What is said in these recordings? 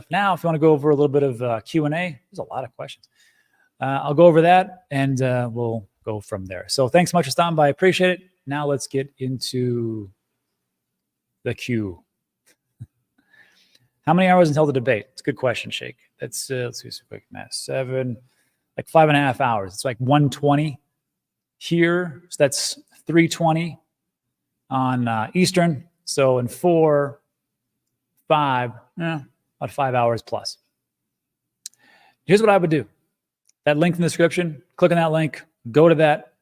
now. If you want to go over a little bit of Q&A, there's a lot of questions. I'll go over that, and we'll go from there. So thanks so much for stopping by. I appreciate it. Now let's get into the queue. How many hours until the debate? It's a good question, Shake. Let's see some quick math. 7, like 5.5 hours. It's like 1:20 here. So that's 3:20 on Eastern. So in 4, 5, about 5 hours plus. Here's what I would do. That link in the description, click on that link, go to that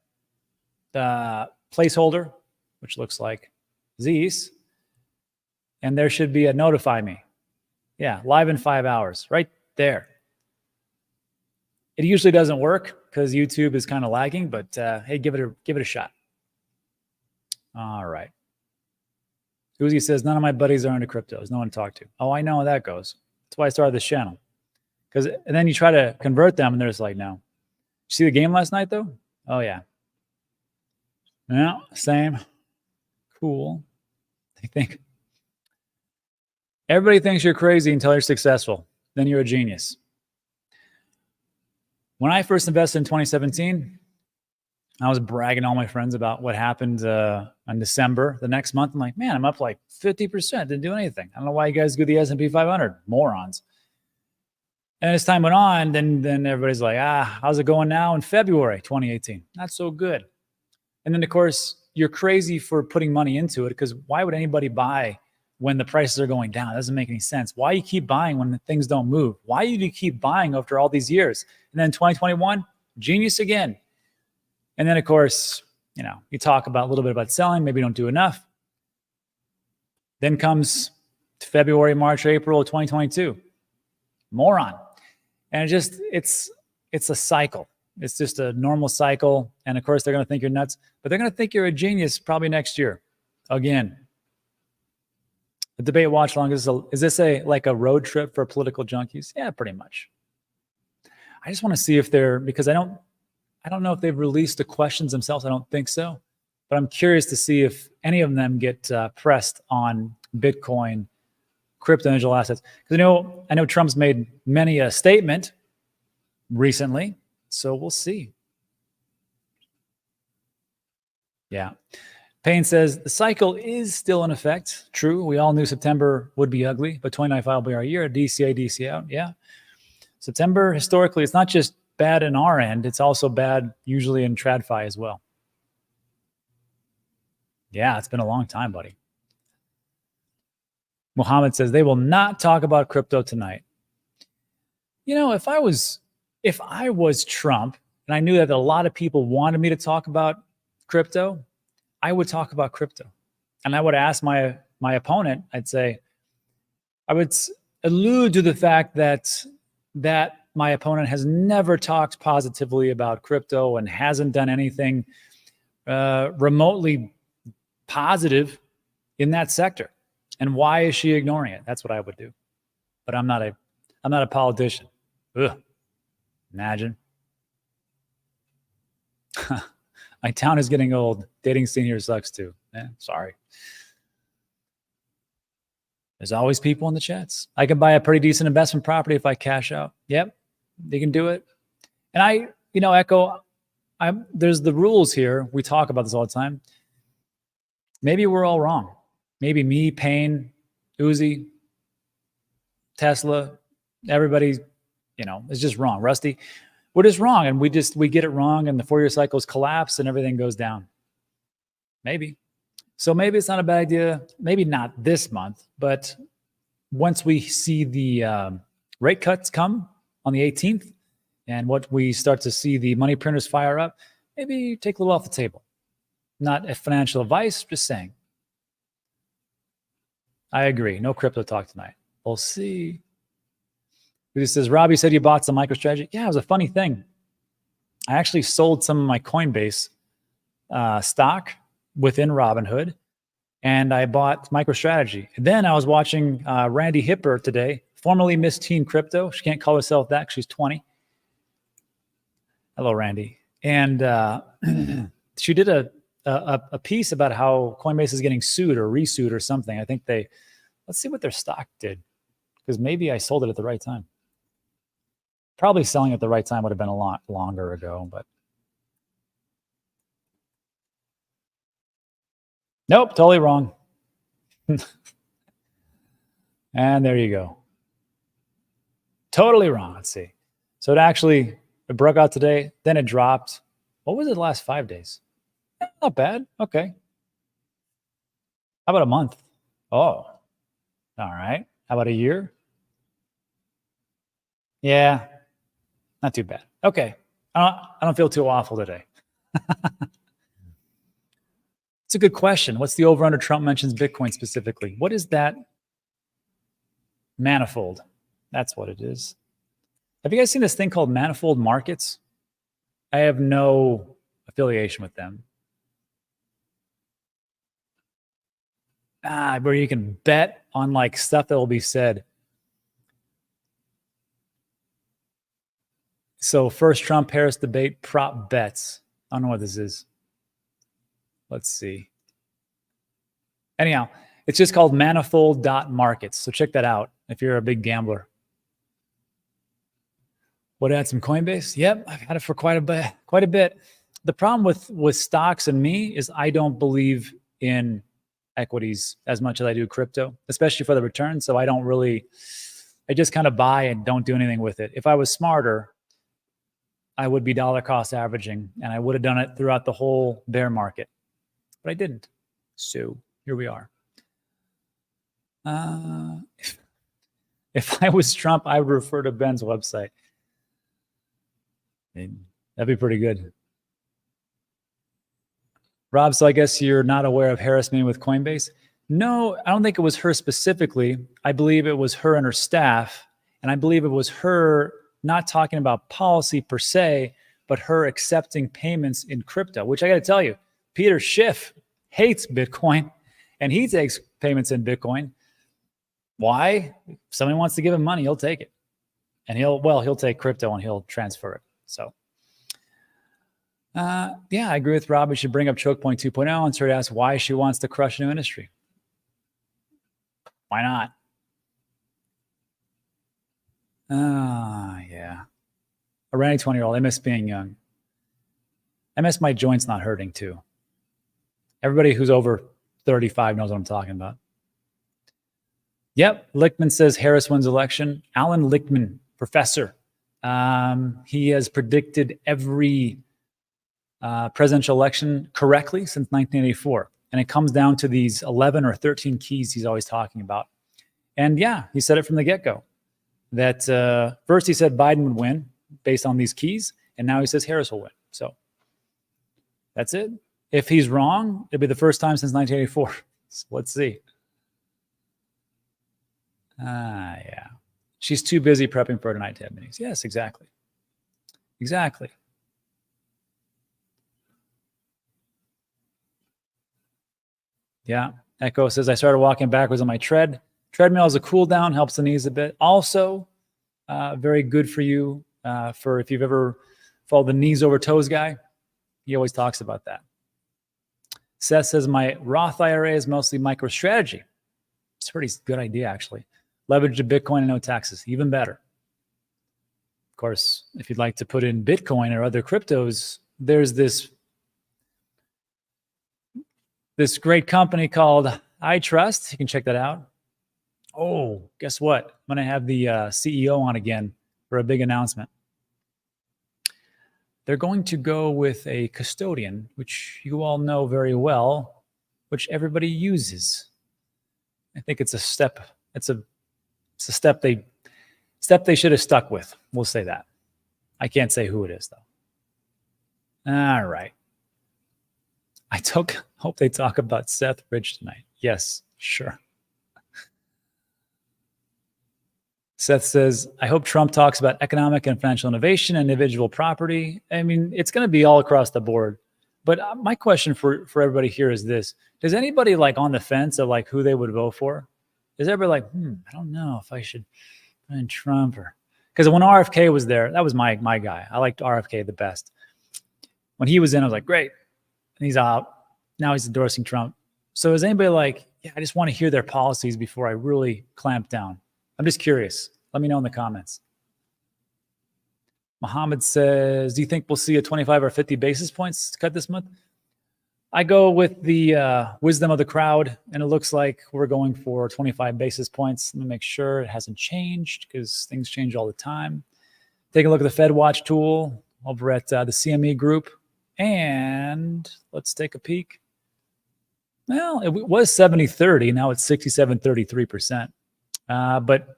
placeholder, which looks like these, and there should be a notify me. Yeah, live in 5 hours, right there. It usually doesn't work because YouTube is kind of lagging, but hey, give it a shot. All right. Uzi says, none of my buddies are into cryptos. No one to talk to. Oh, I know how that goes. That's why I started this channel. And then you try to convert them, and they're just like, no. You see the game last night, though? Oh, yeah. Yeah, same. Cool. They think. Everybody thinks you're crazy until you're successful. Then you're a genius. When I first invested in 2017, I was bragging to all my friends about what happened in December. The next month, I'm like, man, I'm up like 50%. Didn't do anything. I don't know why you guys do the S&P 500. Morons. And as time went on, then everybody's like, how's it going now in February 2018? Not so good. And then, of course, you're crazy for putting money into it, because why would anybody buy when the prices are going down? It doesn't make any sense. Why you keep buying when things don't move? Why do you keep buying after all these years? And then 2021, genius again. And then, of course, you talk about a little bit about selling, maybe you don't do enough. Then comes February, March, April of 2022. Moron. And it's a cycle. It's just a normal cycle. And of course, they're going to think you're nuts, but they're going to think you're a genius probably next year. Again, the debate watch long is this like a road trip for political junkies? Yeah, pretty much. I just want to see if because I don't know if they've released the questions themselves. I don't think so, but I'm curious to see if any of them get pressed on Bitcoin, crypto, and digital assets. Because I know Trump's made many a statement recently, so we'll see. Yeah. Payne says, the cycle is still in effect. True. We all knew September would be ugly, but 2025 will be our year. DCA, DC out. Yeah. September, historically, it's not just bad in our end. It's also bad usually in TradFi as well. Yeah, it's been a long time, buddy. Mohammed says, they will not talk about crypto tonight. If I was Trump and I knew that a lot of people wanted me to talk about crypto, I would talk about crypto. And I would ask my opponent, I would allude to the fact that my opponent has never talked positively about crypto and hasn't done anything remotely positive in that sector. And why is she ignoring it? That's what I would do. But I'm not a politician. Ugh. Imagine. My town is getting old. Dating seniors sucks too. Sorry. There's always people in the chats. I can buy a pretty decent investment property if I cash out. Yep, they can do it. And Echo, there's the rules here. We talk about this all the time. Maybe we're all wrong. Maybe me, Payne, Uzi, Tesla, everybody, is just wrong. Rusty, we're just wrong. And we get it wrong, and the 4-year cycles collapse and everything goes down. Maybe. So maybe it's not a bad idea. Maybe not this month, but once we see the rate cuts come on the 18th and what we start to see the money printers fire up, maybe take a little off the table. Not a financial advice, just saying. I agree. No crypto talk tonight. We'll see. He says, Robbie said you bought some MicroStrategy. Yeah, it was a funny thing. I actually sold some of my Coinbase stock within Robinhood, and I bought MicroStrategy. And then I was watching Randy Hipper today, formerly Miss Teen Crypto. She can't call herself that. She's 20. Hello, Randy. And she did a piece about how Coinbase is getting sued or resued or something. I think let's see what their stock did. because maybe I sold it at the right time. Probably selling at the right time would have been a lot longer ago, but nope, totally wrong. And there you go. Totally wrong. Let's see. So it broke out today, then it dropped. What was it the last 5 days? Not bad. Okay. How about a month? Oh, all right. How about a year? Yeah, not too bad. Okay. I don't feel too awful today. It's a good question. What's the over under Trump mentions Bitcoin specifically? What is that? Manifold. That's what it is. Have you guys seen this thing called Manifold Markets? I have no affiliation with them. Where you can bet on like stuff that will be said. So first Trump-Harris debate prop bets. I don't know what this is. Let's see. Anyhow, it's just called manifold.markets. So check that out if you're a big gambler. What, had some Coinbase? Yep, I've had it for quite a bit. The problem with stocks and me is I don't believe in equities as much as I do crypto, especially for the return. So I just kind of buy and don't do anything with it. If I was smarter, I would be dollar cost averaging and I would have done it throughout the whole bear market, but I didn't. So here we are. If I was Trump, I would refer to Ben's website. That'd be pretty good. Rob, so I guess you're not aware of Harris meeting with Coinbase? No, I don't think it was her specifically. I believe it was her and her staff. And I believe it was her not talking about policy per se, but her accepting payments in crypto, which I got to tell you, Peter Schiff hates Bitcoin and he takes payments in Bitcoin. Why? If somebody wants to give him money, he'll take it. And he'll take crypto and he'll transfer it. So, yeah, I agree with Rob. We should bring up Choke Point 2.0 and sort of ask why she wants to crush a new industry. Why not? Yeah. A randy 20-year-old. I miss being young. I miss my joints not hurting too. Everybody who's over 35 knows what I'm talking about. Yep. Lichtman says Harris wins election. Alan Lichtman, professor. He has predicted every presidential election correctly since 1984. And it comes down to these 11 or 13 keys he's always talking about. And yeah, he said it from the get-go. That first he said Biden would win based on these keys. And now he says Harris will win. So that's it. If he's wrong, it'll be the first time since 1984. So let's see. Yeah. She's too busy prepping for tonight to have meetings. Yes, exactly. Exactly. Yeah. Echo says, I started walking backwards on my treadmill as a cool down, helps the knees a bit. Also, very good for you for if you've ever followed the knees over toes guy. He always talks about that. Seth says, my Roth IRA is mostly MicroStrategy. It's a pretty good idea, actually. Leverage to Bitcoin and no taxes, even better. Of course, if you'd like to put in Bitcoin or other cryptos, there's this great company called iTRUST. You can check that out. Oh, guess what? I'm going to have the CEO on again for a big announcement. They're going to go with a custodian, which you all know very well, which everybody uses. I think it's a step. It's a step they should have stuck with. We'll say that. I can't say who it is though. All right. I hope they talk about Seth Rich tonight. Yes, sure. Seth says, I hope Trump talks about economic and financial innovation and individual property. I mean, it's going to be all across the board. But my question for everybody here is this. Does anybody like on the fence of like who they would vote for? Is everybody like, I don't know if I should put in Trump or... Because when RFK was there, that was my guy. I liked RFK the best. When he was in, I was like, great. And he's out. Now he's endorsing Trump. So is anybody like, yeah, I just want to hear their policies before I really clamp down? I'm just curious. Let me know in the comments. Mohammed says, do you think we'll see a 25 or 50 basis points cut this month? I go with the wisdom of the crowd, and it looks like we're going for 25 basis points. Let me make sure it hasn't changed because things change all the time. Take a look at the Fed Watch tool over at the CME group, and let's take a peek. Well, it was 70-30. Now it's 67-33%. But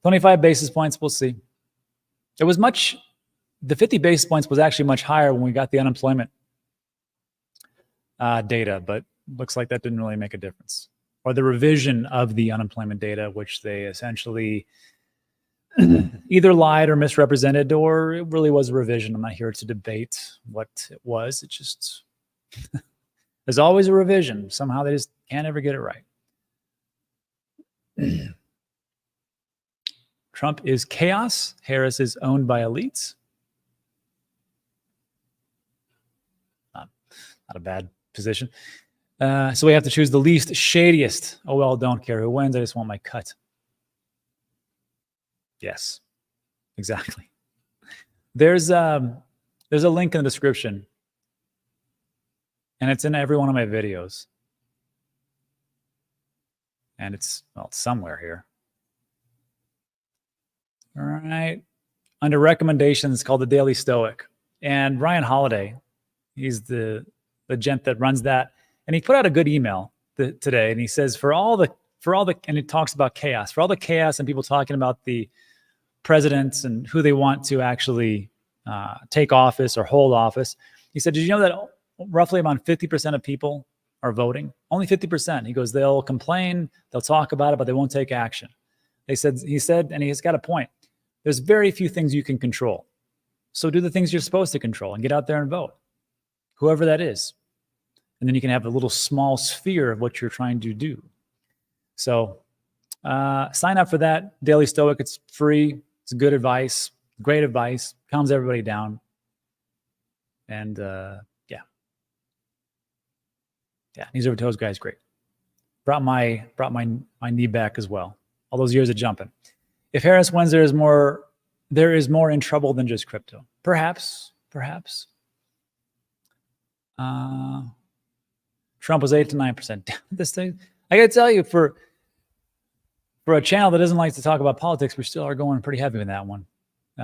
25 basis points, we'll see. It was the 50 basis points was actually much higher when we got the unemployment data, but looks like that didn't really make a difference. Or the revision of the unemployment data, which they essentially either lied or misrepresented, or it really was a revision. I'm not here to debate what it was. It just, there's always a revision. Somehow they just can't ever get it right. Trump is chaos. Harris is owned by elites. Not a bad position. So we have to choose the least shadiest. Oh, well, don't care who wins. I just want my cut. Yes, exactly. There's a link in the description, and it's in every one of my videos. And it's, well, somewhere here. All right. Under recommendations, it's called the Daily Stoic. And Ryan Holiday, he's the gent that runs that. And he put out a good email today. And he says, for all the, and it talks about chaos, for all the chaos and people talking about the presidents and who they want to actually take office or hold office. He said, did you know that roughly around 50% of people are voting? Only 50%. He goes, they'll complain, they'll talk about it, but they won't take action. He said, and he's got a point. There's very few things you can control. So do the things you're supposed to control and get out there and vote, whoever that is. And then you can have a little small sphere of what you're trying to do. So sign up for that Daily Stoic. It's free. It's good advice, great advice, calms everybody down. And yeah, knees over toes, guys, great. Brought my knee back as well. All those years of jumping. If Harris wins, there is more in trouble than just crypto. Perhaps. Trump was 8 to 9%. This thing, I got to tell you, for a channel that doesn't like to talk about politics, we still are going pretty heavy with that one.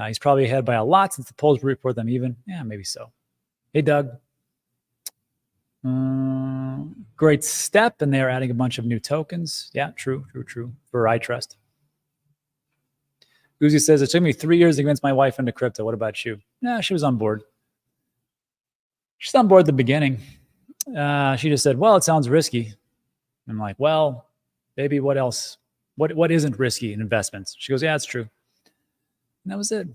He's probably ahead by a lot since the polls report them even. Yeah, maybe so. Hey, Doug. Great step, and they're adding a bunch of new tokens. Yeah, true. For iTRUST. Uzi says, it took me 3 years to convince my wife into crypto. What about you? Yeah, she was on board. She's on board at the beginning. She just said, well, it sounds risky. I'm like, well, baby, what else? What isn't risky in investments? She goes, yeah, it's true. And that was it.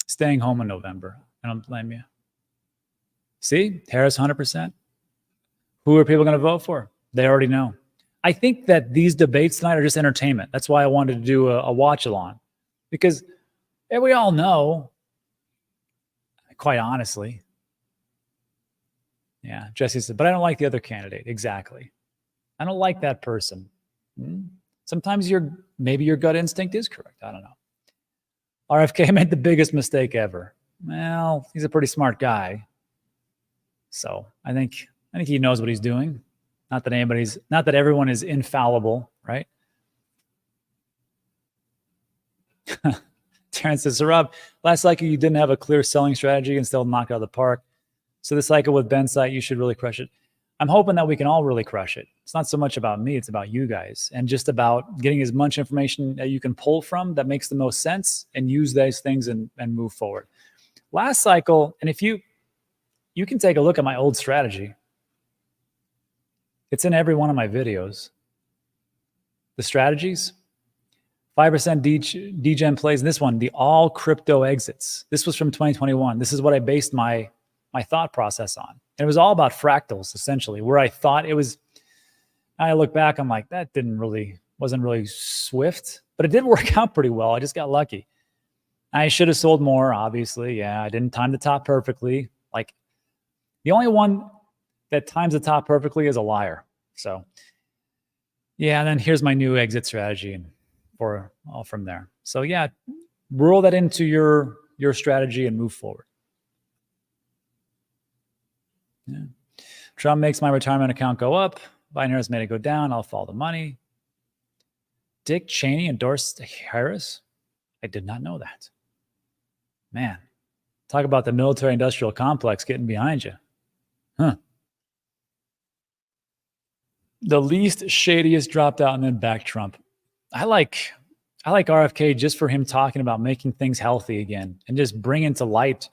Staying home in November. I don't blame you. See, Harris 100%. Who are people going to vote for? They already know. I think that these debates tonight are just entertainment. That's why I wanted to do a watch-along. Because we all know, quite honestly. Yeah, Jesse said, but I don't like the other candidate. Exactly. I don't like that person. Sometimes maybe your gut instinct is correct. I don't know. RFK made the biggest mistake ever. Well, he's a pretty smart guy. So I think he knows what he's doing. Not that everyone is infallible, right? Terrence says, Rob, last cycle you didn't have a clear selling strategy and still knock it out of the park. So this cycle with Ben's site, you should really crush it. I'm hoping that we can all really crush it. It's not so much about me, it's about you guys, and just about getting as much information that you can pull from that makes the most sense and use those things and move forward. Last cycle, and if you can take a look at my old strategy. It's in every one of my videos. The strategies, 5% DGen plays, and this one, the all crypto exits. This was from 2021. This is what I based my thought process on. And it was all about fractals, essentially, where I thought it was. I look back, I'm like, that wasn't really swift, but it did work out pretty well. I just got lucky. I should have sold more, obviously. Yeah, I didn't time the top perfectly. Like, the only one that times the top perfectly is a liar. So, Yeah, and then here's my new exit strategy and for all from there. So yeah, roll that into your strategy and move forward. Yeah. Trump makes my retirement account go up. Biden Harris made it go down. I'll follow the money. Dick Cheney endorsed Harris. I did not know that. Man, talk about the military-industrial complex getting behind you. Huh. The least shadiest dropped out and then back Trump. I like RFK just for him talking about making things healthy again and just bringing to light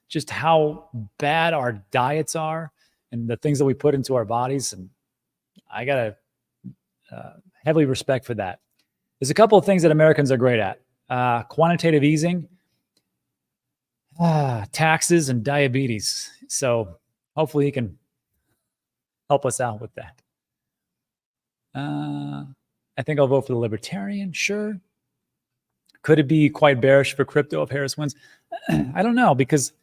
just how bad our diets are and the things that we put into our bodies. And I got to heavily respect for that. There's a couple of things that Americans are great at. Quantitative easing, taxes, and diabetes. So hopefully he can help us out with that. I think I'll vote for the Libertarian. Sure. Could it be quite bearish for crypto if Harris wins? I don't know, because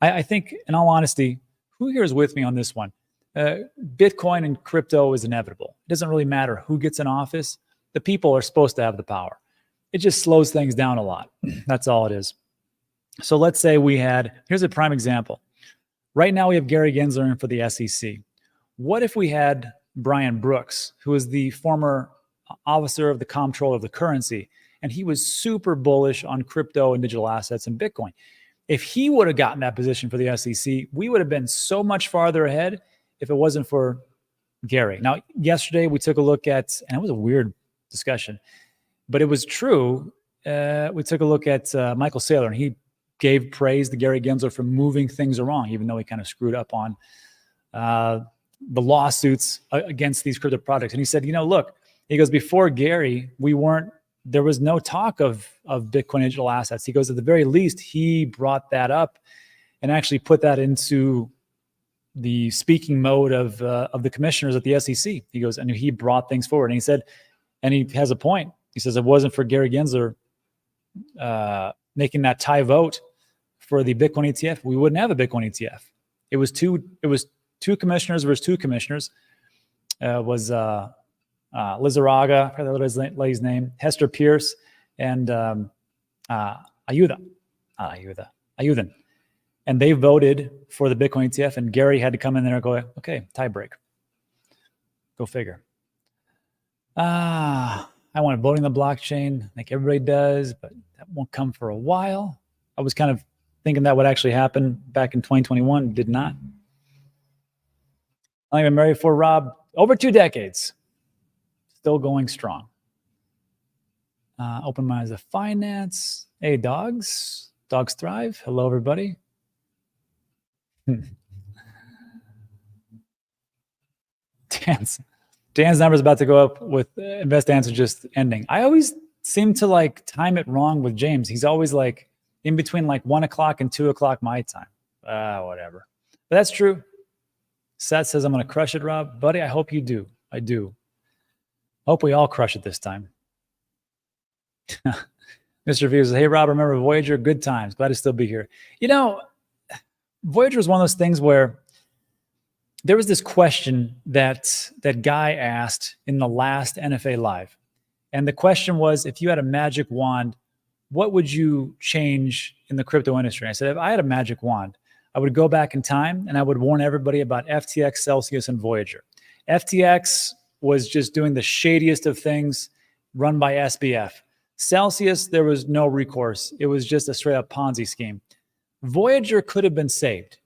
I think, in all honesty, who here is with me on this one? Bitcoin and crypto is inevitable. It doesn't really matter who gets in office. The people are supposed to have the power. It just slows things down a lot. That's all it is. So let's say here's a prime example. Right now we have Gary Gensler in for the SEC. What if we had Brian Brooks, who is the former officer of the comptroller of the currency, and he was super bullish on crypto and digital assets and Bitcoin? If he would have gotten that position for the SEC, we would have been so much farther ahead if it wasn't for Gary. Now, yesterday we took a look at, and it was a weird discussion, but it was true. We took a look at Michael Saylor, and he gave praise to Gary Gensler for moving things along, even though he kind of screwed up on the lawsuits against these crypto projects. And he said, look, he goes, before Gary, there was no talk of Bitcoin digital assets. He goes, at the very least, he brought that up and actually put that into the speaking mode of the commissioners at the SEC. He goes, and he brought things forward. And he said, and he has a point. He says, it wasn't for Gary Gensler making that tie vote for the Bitcoin ETF, we wouldn't have a Bitcoin ETF. It was two commissioners versus two commissioners. Was Lizaraga, I forgot his lady's name, Hester Pierce, and Ayudan. And they voted for the Bitcoin ETF, and Gary had to come in there and go, okay, tie break. Go figure. I want voting the blockchain like everybody does, but that won't come for a while. I was kind of thinking that would actually happen back in 2021. Did not. I've been married for Rob over 2 decades. Still going strong. Open minds of finance. Hey, dogs. Dogs thrive. Hello, everybody. Dan's number is about to go up with Invest Answer just ending. I always seem to time it wrong with James. He's always in between 1 o'clock and 2 o'clock my time. Whatever. But that's true. Seth says, I'm going to crush it, Rob. Buddy, I hope you do. I do. Hope we all crush it this time. Mr. V says, hey, Rob, remember Voyager? Good times. Glad to still be here. Voyager is one of those things where there was this question that guy asked in the last NFA Live. And the question was, if you had a magic wand, what would you change in the crypto industry? And I said, if I had a magic wand, I would go back in time and I would warn everybody about FTX, Celsius, and Voyager. FTX was just doing the shadiest of things run by SBF. Celsius, there was no recourse. It was just a straight up Ponzi scheme. Voyager could have been saved.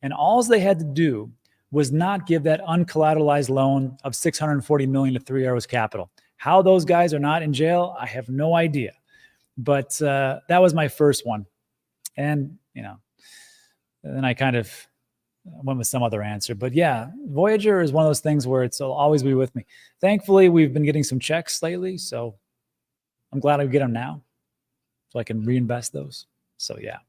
And all they had to do was not give that uncollateralized loan of $640 million to Three Arrows Capital. How those guys are not in jail, I have no idea. But that was my first one. And, then I kind of went with some other answer. But yeah, Voyager is one of those things where it'll always be with me. Thankfully, we've been getting some checks lately, so I'm glad I get them now so I can reinvest those. So yeah.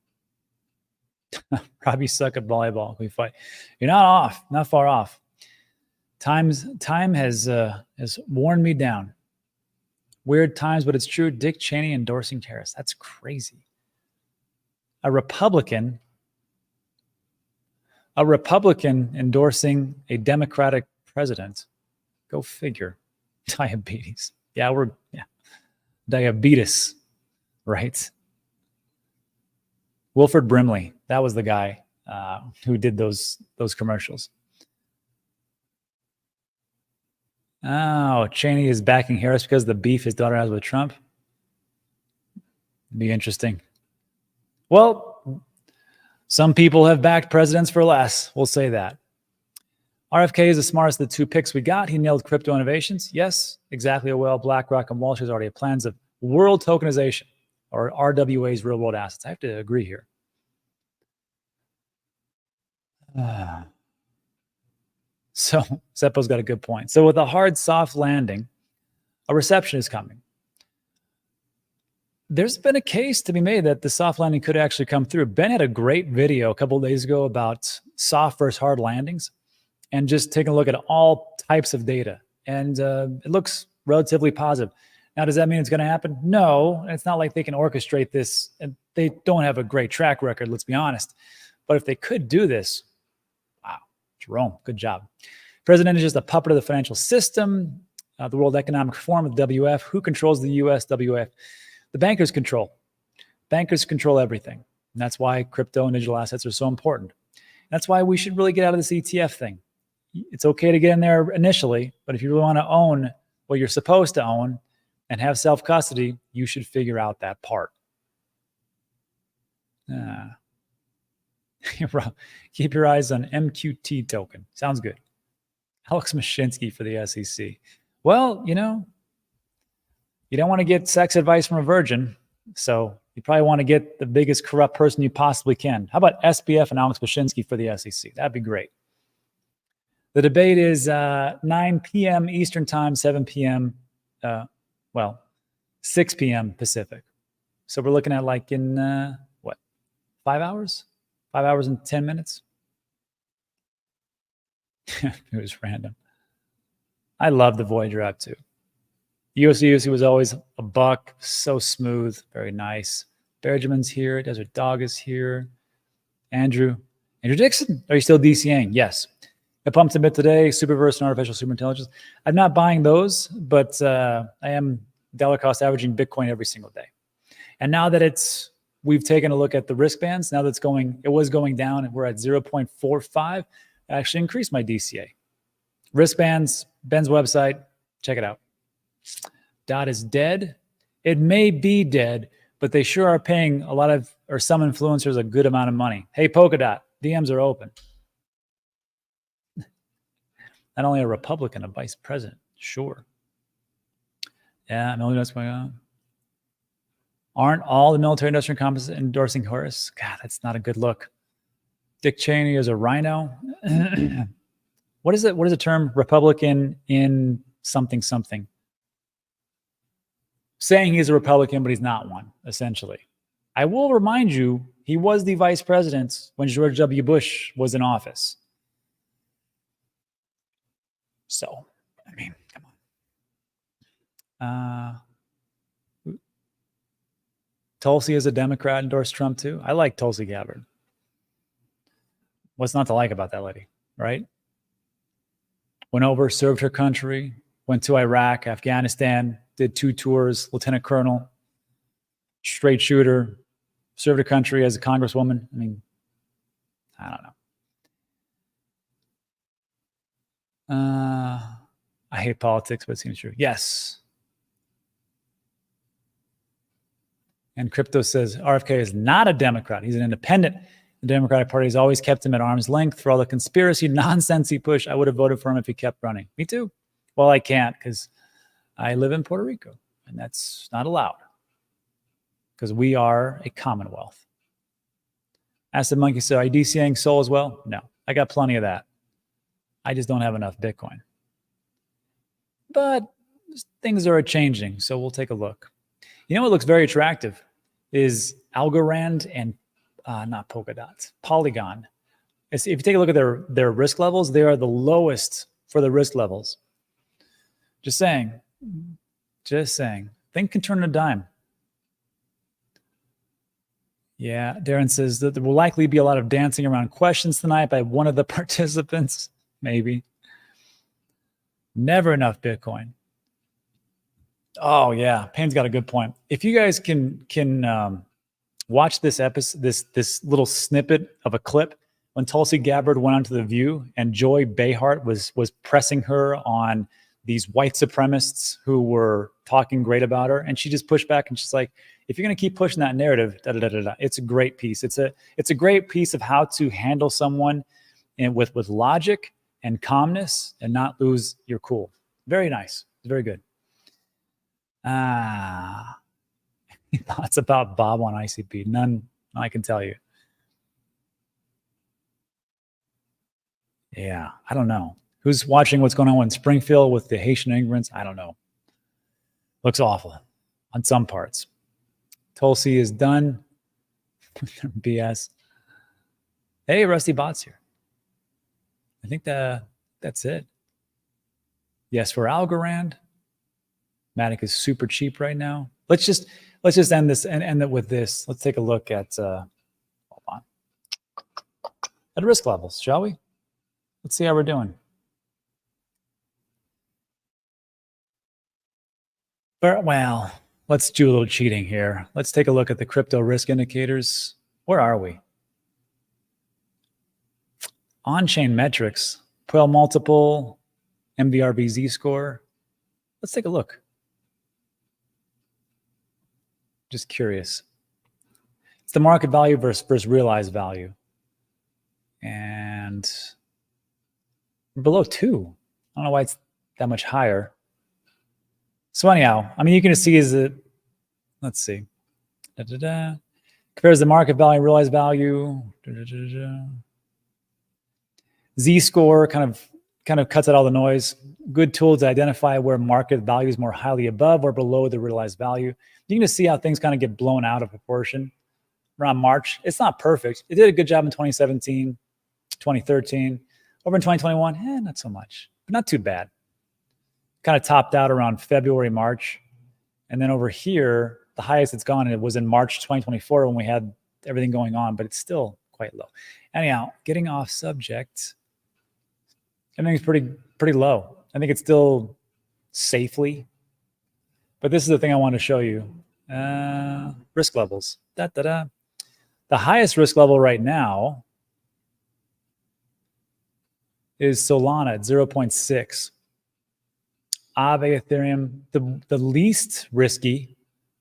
Robbie suck at volleyball. We fight. You're not far off. Time has worn me down. Weird times, but it's true. Dick Cheney endorsing terrorists. That's crazy. A Republican endorsing a Democratic president. Go figure. Diabetes. Yeah, diabetes, right? Wilford Brimley. That was the guy who did those commercials. Oh, Cheney is backing Harris because of the beef his daughter has with Trump. Be interesting. Well, some people have backed presidents for less. We'll say that. RFK is the smartest of the two picks we got. He nailed crypto innovations. Yes, exactly. Well, BlackRock and Wall Street already have plans of world tokenization, or RWA's real world assets. I have to agree here. So Seppo's got a good point. So with a hard, soft landing, a reception is coming. There's been a case to be made that the soft landing could actually come through. Ben had a great video a couple of days ago about soft versus hard landings and just taking a look at all types of data. And it looks relatively positive. Now, does that mean it's going to happen? No, it's not like they can orchestrate this. And they don't have a great track record, let's be honest. But if they could do this, wow, Jerome, good job. President is just a puppet of the financial system. The World Economic Forum, the WF. Who controls the US WF? The bankers control. Bankers control everything. And that's why crypto and digital assets are so important. That's why we should really get out of this ETF thing. It's okay to get in there initially, but if you really want to own what you're supposed to own and have self-custody, you should figure out that part. Keep your eyes on MQT token. Sounds good. Alex Mashinsky for the SEC. Well, you know, you don't want to get sex advice from a virgin, so you probably want to get the biggest corrupt person you possibly can. How about SBF and Alex Mashinsky for the SEC? That'd be great. The debate is 9 p.m. Eastern time, 7 p.m. 6 p.m. Pacific. So we're looking at like in, 5 hours? 5 hours and 10 minutes? It was random. I love the Voyager app too. USC was always a buck, so smooth, very nice. Benjamin's here, Desert Dog is here. Andrew Dixon, are you still DCAing? Yes. I pumped a bit today, Superverse and Artificial Superintelligence. I'm not buying those, but I am dollar cost averaging Bitcoin every single day. And now that we've taken a look at the risk bands, now that's it was going down and we're at 0.45, I actually increased my DCA. Risk bands, Ben's website, check it out. DOT is dead. It may be dead, but they sure are paying some influencers a good amount of money. Hey, Polkadot, DMs are open. Not only a Republican, a vice president. Sure. Yeah, military what's going on. Aren't all the military industrial complexes endorsing Horus? God, that's not a good look. Dick Cheney is a rhino. What is it? What is the term? Republican in something something. Saying he's a Republican, but he's not one, essentially. I will remind you, he was the vice president when George W. Bush was in office. So, I mean, come on. Tulsi is a Democrat, endorsed Trump too. I like Tulsi Gabbard. What's not to like about that lady, right? Went over, served her country, went to Iraq, Afghanistan, did 2 tours, lieutenant colonel, straight shooter, served her country as a congresswoman. I mean, I don't know. I hate politics, but it seems true. Yes. And Crypto says RFK is not a Democrat. He's an independent. The Democratic Party has always kept him at arm's length. For all the conspiracy nonsense he pushed, I would have voted for him if he kept running. Me too. Well, I can't because I live in Puerto Rico, and that's not allowed because we are a commonwealth. Acid Monkey said, are you DCAing Sol as well? No, I got plenty of that. I just don't have enough Bitcoin. But things are changing, so we'll take a look. You know what looks very attractive is Algorand and not Polkadot, Polygon. If you take a look at their risk levels, they are the lowest for the risk levels. Just saying. Just saying. Thing can turn a dime. Yeah, Darren says that there will likely be a lot of dancing around questions tonight by one of the participants. Maybe. Never enough Bitcoin. Oh yeah, Payne's got a good point. If you guys can watch this episode, this little snippet of a clip when Tulsi Gabbard went onto The View and Joy Behar was pressing her on these white supremacists who were talking great about her, and she just pushed back and she's like, if you're going to keep pushing that narrative, it's a great piece. It's a great piece of how to handle someone with logic and calmness and not lose your cool. Very nice. Very good. Thoughts about Bob on ICP? None I can tell you. Yeah, I don't know. Who's watching what's going on in Springfield with the Haitian immigrants? I don't know. Looks awful on some parts. Tulsi is done with their BS. Hey, Rusty Bot's here. I think that's it. Yes, for Algorand. Matic is super cheap right now. Let's just end this and end it with this. Let's take a look at hold on. At risk levels, shall we? Let's see how we're doing. Well, let's do a little cheating here. Let's take a look at the crypto risk indicators. Where are we? On-chain metrics, POEL multiple, MVRBZ score. Let's take a look. Just curious. It's the market value versus realized value. And we're below 2. I don't know why it's that much higher. So anyhow, I mean, you can see is that, let's see. Compares the market value, realized value. Z-score kind of cuts out all the noise. Good tool to identify where market value is more highly above or below the realized value. You can just see how things kind of get blown out of proportion around March. It's not perfect. It did a good job in 2017, 2013. Over in 2021, not so much, but not too bad. Kind of topped out around February, March. And then over here, the highest it's gone, and it was in March 2024 when we had everything going on, but it's still quite low. Anyhow, getting off subject, everything's pretty low. I think it's still safely. But this is the thing I want to show you. Risk levels. The highest risk level right now is Solana at 0.6. Aave Ethereum, the least risky,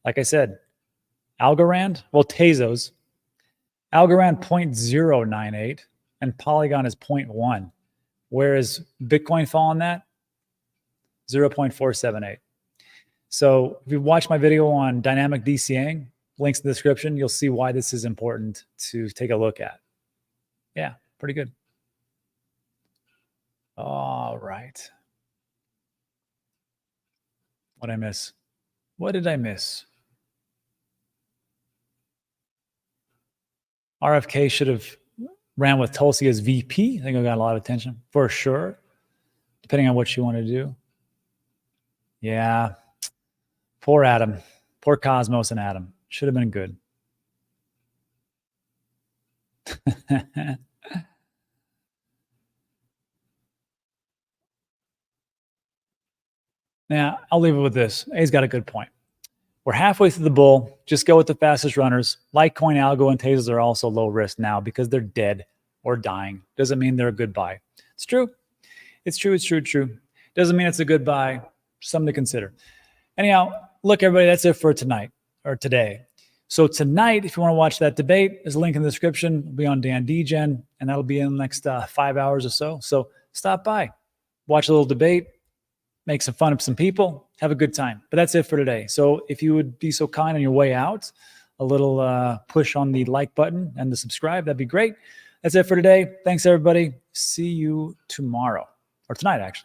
like I said, Algorand, well, Tezos. Algorand 0.098 and Polygon is 0.1. Whereas Bitcoin fall on that, 0.478. So if you watch my video on dynamic DCAing, links in the description, you'll see why this is important to take a look at. Yeah, pretty good. All right. What did I miss? What did I miss? RFK should have ran with Tulsi as VP. I think I got a lot of attention for sure, depending on what you want to do. Yeah. Poor Adam. Poor Cosmos and Adam. Should have been good. Now, I'll leave it with this. A's got a good point. We're halfway through the bull. Just go with the fastest runners. Litecoin, Algo, and Tezos are also low risk now because they're dead or dying. Doesn't mean they're a good buy. It's true. It's true. It's true. True. Doesn't mean it's a good buy. Something to consider. Anyhow, look, everybody, that's it for tonight or today. So tonight, if you want to watch that debate, there's a link in the description. It'll be on Dan DGen, and that'll be in the next 5 hours or so. So stop by, watch a little debate, make some fun of some people, have a good time. But that's it for today. So if you would be so kind on your way out, a little push on the like button and the subscribe, that'd be great. That's it for today. Thanks, everybody. See you tomorrow, or tonight, actually.